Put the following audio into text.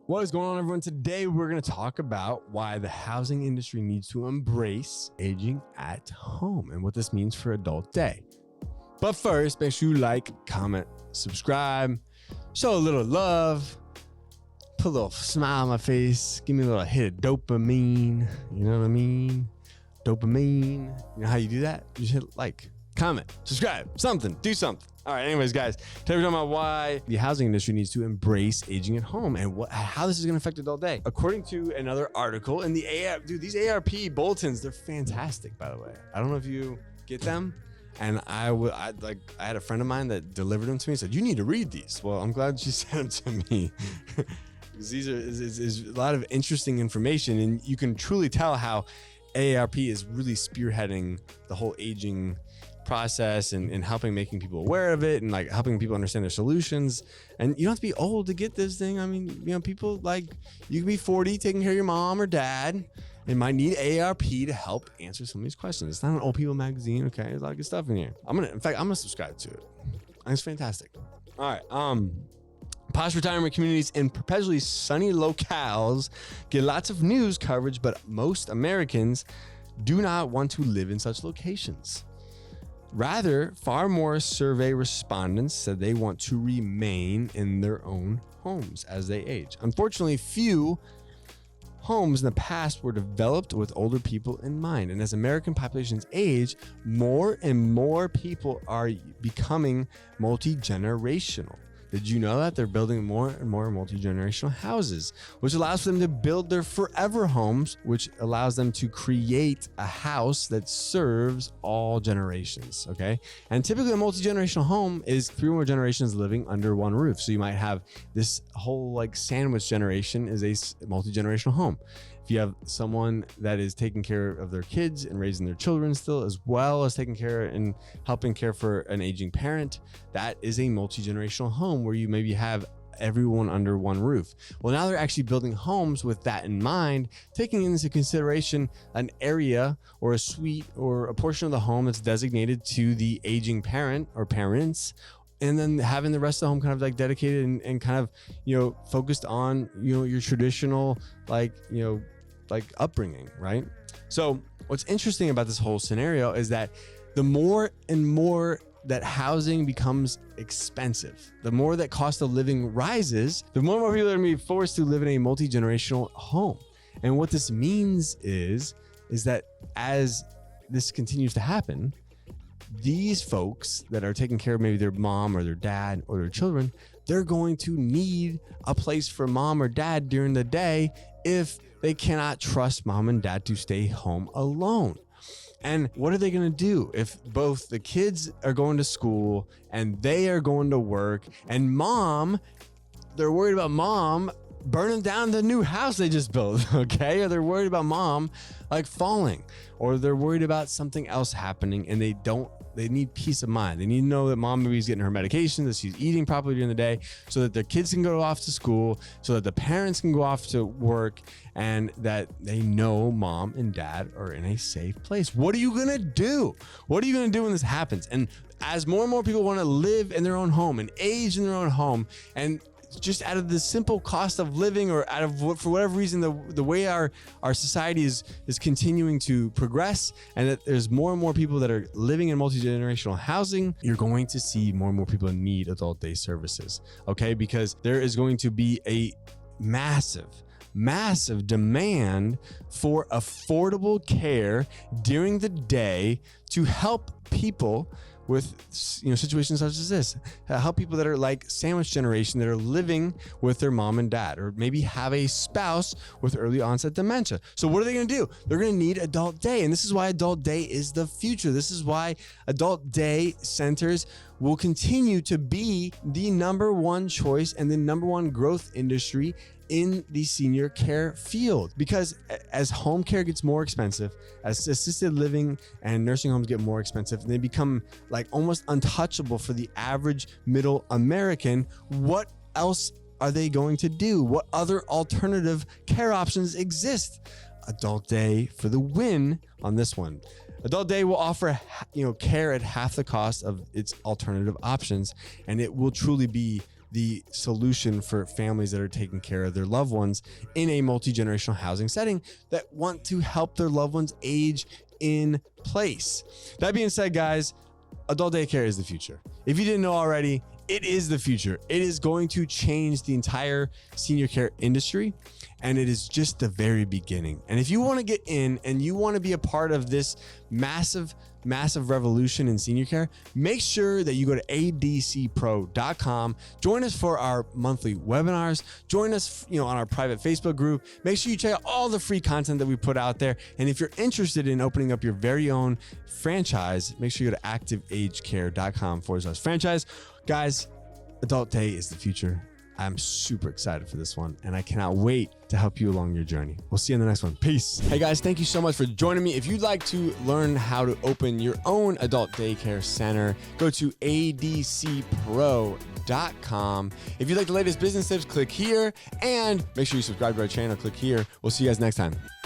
What is going on, everyone? Today, we're going to talk about why the housing industry needs to embrace aging at home and what this means for Adult Day. But first, make sure you like, comment, subscribe, show a little love, put a little smile on my face, give me a little hit of dopamine. You know what I mean? Dopamine. You know how you do that? You just hit like, comment, subscribe, something, do something. All right, anyways, guys, today we're talking about why the housing industry needs to embrace aging at home and how this is going to affect Adult Day. According to another article in the these AARP bulletins, they're fantastic, by the way. I don't know if you get them. And I had a friend of mine that delivered them to me and said, you need to read these. Well, I'm glad she sent them to me. Because these is a lot of interesting information, and you can truly tell how AARP is really spearheading the whole aging process and making people aware of it and like helping people understand their solutions. And you don't have to be old to get this thing. I mean, you know, people like you can be 40 taking care of your mom or dad and might need AARP to help answer some of these questions. It's not an old people magazine. Okay. There's a lot of good stuff in here. I'm gonna subscribe to it. It's fantastic. All right. Posh retirement communities in perpetually sunny locales get lots of news coverage, but most Americans do not want to live in such locations. Rather, far more survey respondents said they want to remain in their own homes as they age. Unfortunately, few homes in the past were developed with older people in mind. And as American populations age, more and more people are becoming multi-generational. Did you know that they're building more and more multi-generational houses, which allows for them to build their forever homes, which allows them to create a house that serves all generations, okay? And typically a multi-generational home is 3 or more generations living under one roof. So you might have this whole like sandwich generation is a multi-generational home. If you have someone that is taking care of their kids and raising their children still, as well as taking care and helping care for an aging parent, that is a multi-generational home where you maybe have everyone under one roof. Well, now they're actually building homes with that in mind, taking into consideration an area or a suite or a portion of the home that's designated to the aging parent or parents, and then having the rest of the home kind of like dedicated and kind of, you know, focused on, you know, your traditional, like, you know, like upbringing, right? So what's interesting about this whole scenario is that the more and more that housing becomes expensive, the more that cost of living rises, the more and more people are going to be forced to live in a multi-generational home. And what this means is that as this continues to happen, these folks that are taking care of maybe their mom or their dad or their children, they're going to need a place for mom or dad during the day if they cannot trust mom and dad to stay home alone. And what are they going to do if both the kids are going to school and they are going to work and they're worried about mom burning down the new house they just built, okay? Or they're worried about mom like falling, or they're worried about something else happening and they need peace of mind. They need to know that mom maybe is getting her medication, that she's eating properly during the day, so that their kids can go off to school, so that the parents can go off to work, and that they know mom and dad are in a safe place. What are you gonna do? What are you gonna do when this happens? And as more and more people wanna live in their own home and age in their own home, and just out of the simple cost of living, or out of for whatever reason, the way our society is continuing to progress, and that there's more and more people that are living in multi-generational housing, you're going to see more and more people need adult day services, okay? Because there is going to be a massive demand for affordable care during the day to help people with, you know, situations such as this, help people that are like sandwich generation that are living with their mom and dad, or maybe have a spouse with early onset dementia. So what are they going to do? They're going to need adult day. And this is why adult day is the future. This is why adult day centers will continue to be the number one choice and the number one growth industry in the senior care field. Because as home care gets more expensive, as assisted living and nursing homes get more expensive, and they become like almost untouchable for the average middle American, what else are they going to do? What other alternative care options exist? Adult day for the win on this one. Adult day will offer, care at half the cost of its alternative options, and it will truly be the solution for families that are taking care of their loved ones in a multi-generational housing setting that want to help their loved ones age in place. That being said, guys, adult daycare is the future. If you didn't know already, it is the future. It is going to change the entire senior care industry, and it is just the very beginning. And if you want to get in and you want to be a part of this massive revolution in senior care, make sure that you go to adcpro.com. Join us for our monthly webinars. Join us, on our private Facebook group. Make sure you check out all the free content that we put out there. And if you're interested in opening up your very own franchise, make sure you go to activeagecare.com/franchise. Guys, Adult Day is the future. I'm super excited for this one, and I cannot wait to help you along your journey. We'll see you in the next one. Peace. Hey guys, thank you so much for joining me. If you'd like to learn how to open your own adult daycare center, go to adcpro.com. If you'd like the latest business tips, click here, and make sure you subscribe to our channel. Click here. We'll see you guys next time.